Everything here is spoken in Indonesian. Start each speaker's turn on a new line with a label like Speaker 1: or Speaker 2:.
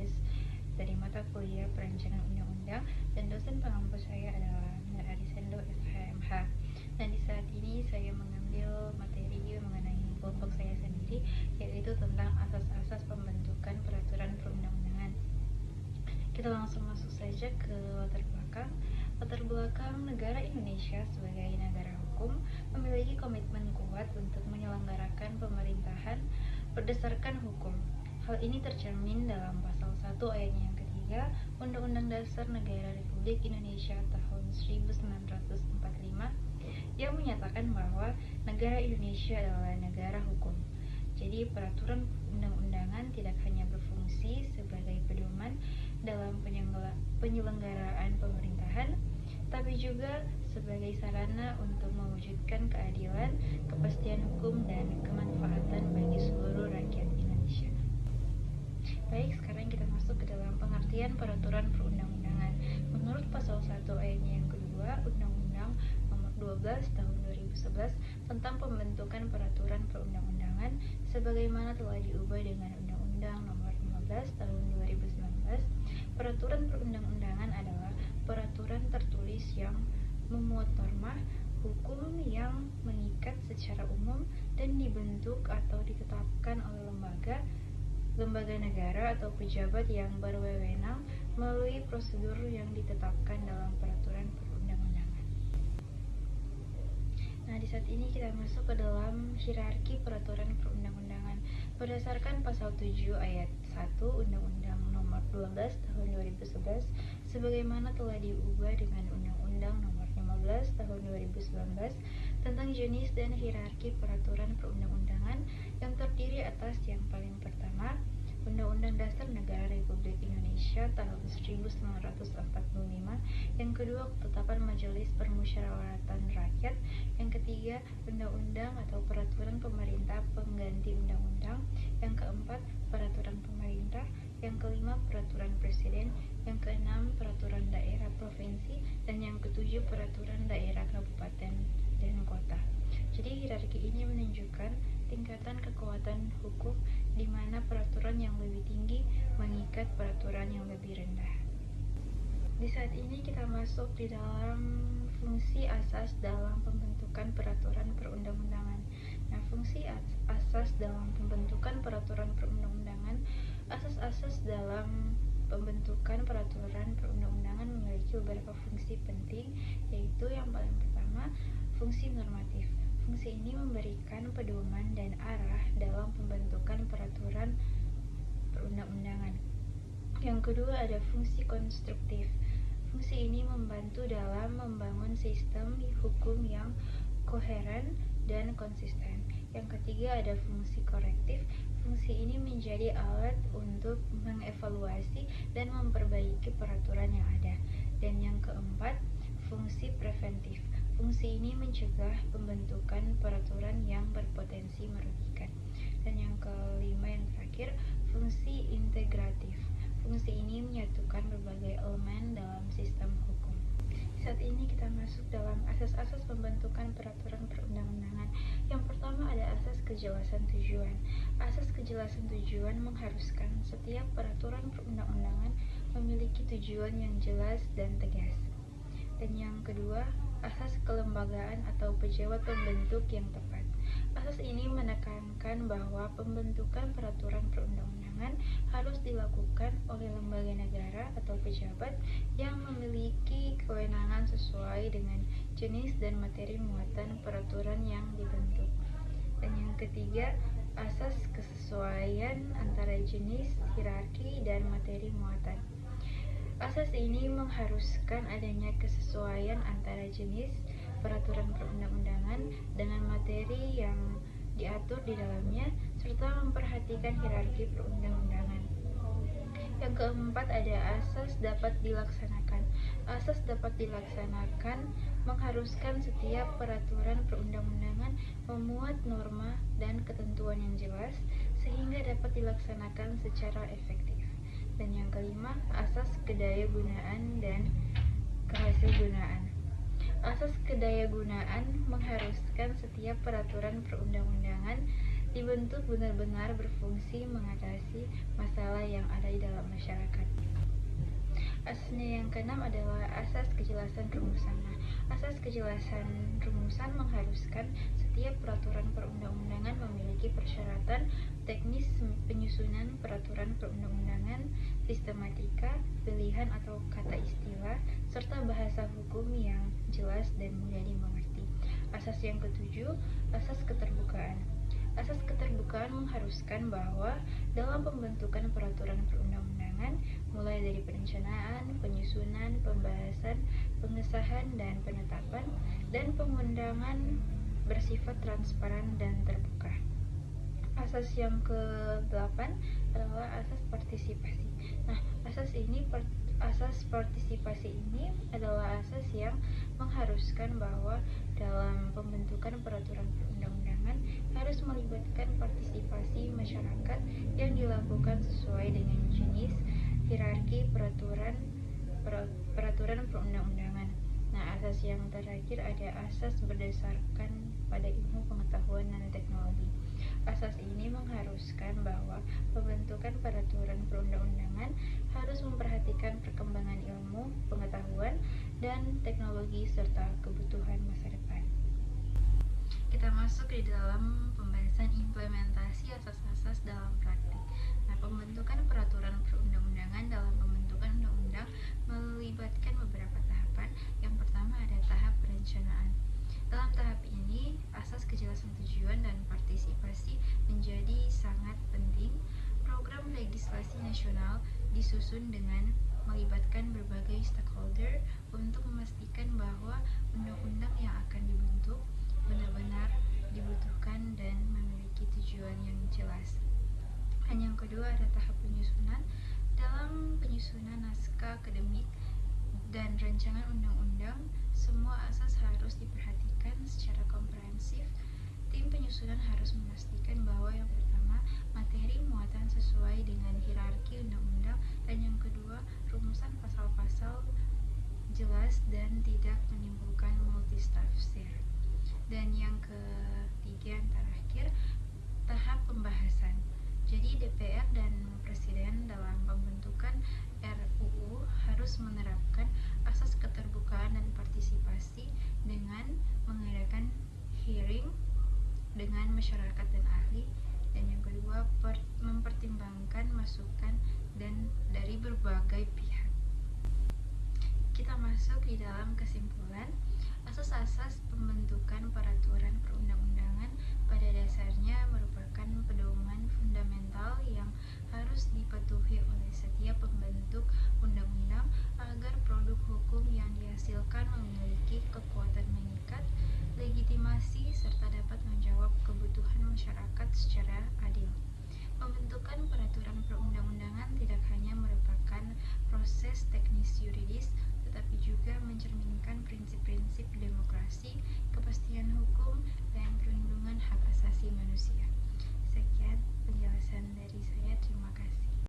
Speaker 1: penulis dari mata kuliah Perancangan Undang-Undang, dan dosen pengampu saya adalah Nur Arisendo, SHMH. Dan di saat ini saya mengambil materi mengenai kelompok saya sendiri, yaitu tentang asas-asas pembentukan peraturan perundang-undangan. Kita langsung masuk saja ke latar belakang. Latar belakang negara Indonesia sebagai negara hukum memiliki komitmen kuat untuk menyelenggarakan pemerintahan berdasarkan hukum. Hal ini tercermin dalam pasal 1 ayatnya yang ketiga Undang-Undang Dasar Negara Republik Indonesia tahun 1945 yang menyatakan bahwa negara Indonesia adalah negara hukum. Jadi peraturan undang-undangan tidak hanya berfungsi sebagai pedoman dalam penyelenggaraan pemerintahan, tapi juga sebagai sarana untuk mewujudkan keadilan, kepastian hukum, dan kemanfaatan bagi seluruh rakyat Indonesia. Baik, sekarang kita masuk ke dalam pengertian peraturan perundang-undangan. Menurut pasal 1 ayatnya yang kedua, Undang-Undang Nomor 12 Tahun 2011 tentang pembentukan peraturan perundang-undangan sebagaimana telah diubah dengan Undang-Undang Nomor 15 Tahun 2019, peraturan perundang-undangan adalah peraturan tertulis yang memuat norma hukum yang mengikat secara umum dan dibentuk atau ditetapkan oleh lembaga negara atau pejabat yang berwenang melalui prosedur yang ditetapkan dalam peraturan perundang-undangan. Nah, di saat ini kita masuk ke dalam hierarki peraturan perundang-undangan. Berdasarkan pasal 7 ayat 1 Undang-Undang Nomor 12 Tahun 2011 sebagaimana telah diubah dengan Undang-Undang Nomor 15 Tahun 2019 tentang jenis dan hierarki peraturan perundang-undangan yang terdiri atas yang paling pertama Undang-Undang Dasar Negara Republik Indonesia tahun 1945, yang kedua Ketetapan Majelis Permusyawaratan Rakyat, yang ketiga Undang-Undang atau Peraturan Pemerintah Pengganti Undang-Undang, yang keempat Peraturan Pemerintah, yang kelima Peraturan Presiden, yang keenam Peraturan Daerah Provinsi, dan yang ketujuh Peraturan Daerah Kabupaten dan Kota. Jadi hierarki ini menunjukkan tingkatan kekuatan hukum di mana peraturan yang lebih tinggi mengikat peraturan yang lebih rendah. Di saat ini kita masuk di dalam fungsi asas dalam pembentukan peraturan perundang-undangan. Nah, fungsi asas dalam pembentukan peraturan perundang-undangan, asas-asas dalam pembentukan peraturan perundang-undangan memiliki beberapa fungsi penting, yaitu yang paling pertama, fungsi normatif. Fungsi ini memberikan pedoman dan arah dalam pembentukan peraturan perundang-undangan. Yang kedua ada fungsi konstruktif. Fungsi ini membantu dalam membangun sistem hukum yang koheren dan konsisten. Yang ketiga ada fungsi korektif. Fungsi ini menjadi alat untuk mengevaluasi dan memperbaiki peraturan yang ada. Dan yang keempat, fungsi preventif. Fungsi ini mencegah pembentukan peraturan yang berpotensi merugikan. Dan yang kelima yang terakhir, fungsi integratif. Fungsi ini menyatukan berbagai elemen dalam sistem hukum. Saat ini kita masuk dalam asas-asas pembentukan peraturan perundang-undangan. Yang pertama ada asas kejelasan tujuan. Asas kejelasan tujuan mengharuskan setiap peraturan perundang-undangan memiliki tujuan yang jelas dan tegas. Dan yang kedua, asas kelembagaan atau pejabat pembentuk yang tepat. Asas ini menekankan bahwa pembentukan peraturan perundang-undangan harus dilakukan oleh lembaga negara atau pejabat yang memiliki kewenangan sesuai dengan jenis dan materi muatan peraturan yang dibentuk. Dan yang ketiga, asas kesesuaian antara jenis, hierarki, dan materi muatan. Asas ini mengharuskan adanya kesesuaian antara jenis peraturan perundang-undangan dengan materi yang diatur di dalamnya, serta memperhatikan hierarki perundang-undangan. Yang keempat ada asas dapat dilaksanakan. Asas dapat dilaksanakan mengharuskan setiap peraturan perundang-undangan memuat norma dan ketentuan yang jelas sehingga dapat dilaksanakan secara efektif. Dan yang kelima, asas kedayagunaan dan kehasilgunaan. Asas kedayagunaan mengharuskan setiap peraturan perundang-undangan dibentuk benar-benar berfungsi mengatasi masalah yang ada di dalam masyarakat. Asasnya yang keenam adalah asas kejelasan rumusan. Nah, asas kejelasan rumusan mengharuskan setiap peraturan perundang-undangan memiliki persyaratan teknis penyusunan peraturan perundang-undangan, sistematika, pilihan atau kata istilah, serta bahasa hukum yang jelas dan mudah dimengerti. Asas yang ketujuh, asas keterbukaan. Asas keterbukaan mengharuskan bahwa dalam pembentukan peraturan perundang-undangan, mulai dari perencanaan, penyusunan, pembahasan, pengesahan, dan penetapan, dan pengundangan bersifat transparan dan terbuka. Asas yang ke-8 adalah asas partisipasi. Nah, asas partisipasi ini adalah asas yang mengharuskan bahwa dalam pembentukan peraturan perundang-undangan harus melibatkan partisipasi masyarakat yang dilakukan sesuai dengan jenis hierarki peraturan perundang-undangan. Nah, asas yang terakhir ada asas berdasarkan pada ilmu pengetahuan dan teknologi. Asas ini mengharuskan bahwa pembentukan peraturan perundang-undangan harus memperhatikan perkembangan ilmu, pengetahuan, dan teknologi serta kebutuhan masa depan. Kita masuk di dalam pembahasan implementasi asas-asas dalam praktik. Nah, pembentukan peraturan perundang-undangan dalam pembentukan undang-undang melibatkan beberapa tahapan. Yang pertama ada tahap perencanaan. Dalam tahap ini, asas kejelasan tujuan dan partisipasi menjadi sangat penting. Program legislasi nasional disusun dengan melibatkan berbagai stakeholder untuk memastikan bahwa undang-undang yang akan dibentuk benar-benar dibutuhkan dan memiliki tujuan yang jelas. Dan yang kedua ada tahap penyusunan. Dalam penyusunan naskah akademik dan rancangan undang-undang, semua asas harus diperhatikan secara komprehensif. Tim penyusunan harus memastikan bahwa yang pertama, materi muatan sesuai dengan hierarki undang-undang, dan yang kedua, rumusan pasal-pasal jelas dan tidak menimbulkan multitafsir. Dan yang ketiga yang terakhir, tahap pembahasan. Jadi DPR dan Presiden dalam pembentukan RUU harus menerapkan asas keterbukaan dan partisipasi dengan mengadakan hearing dengan masyarakat dan ahli. Dan yang kedua, mempertimbangkan masukan dan dari berbagai pihak. Kita masuk di dalam kesimpulan. Asas-asas pembentukan peraturan perundang-undangan pada dasarnya merupakan pedoman fundamental yang harus dipatuhi oleh setiap pembentuk undang-undang agar produk hukum yang dihasilkan memiliki kekuatan mengikat, legitimasi, serta dapat menjawab kebutuhan masyarakat secara adil. Pembentukan peraturan perundang-undangan tidak hanya merupakan proses teknis yuridis, tetapi juga mencerminkan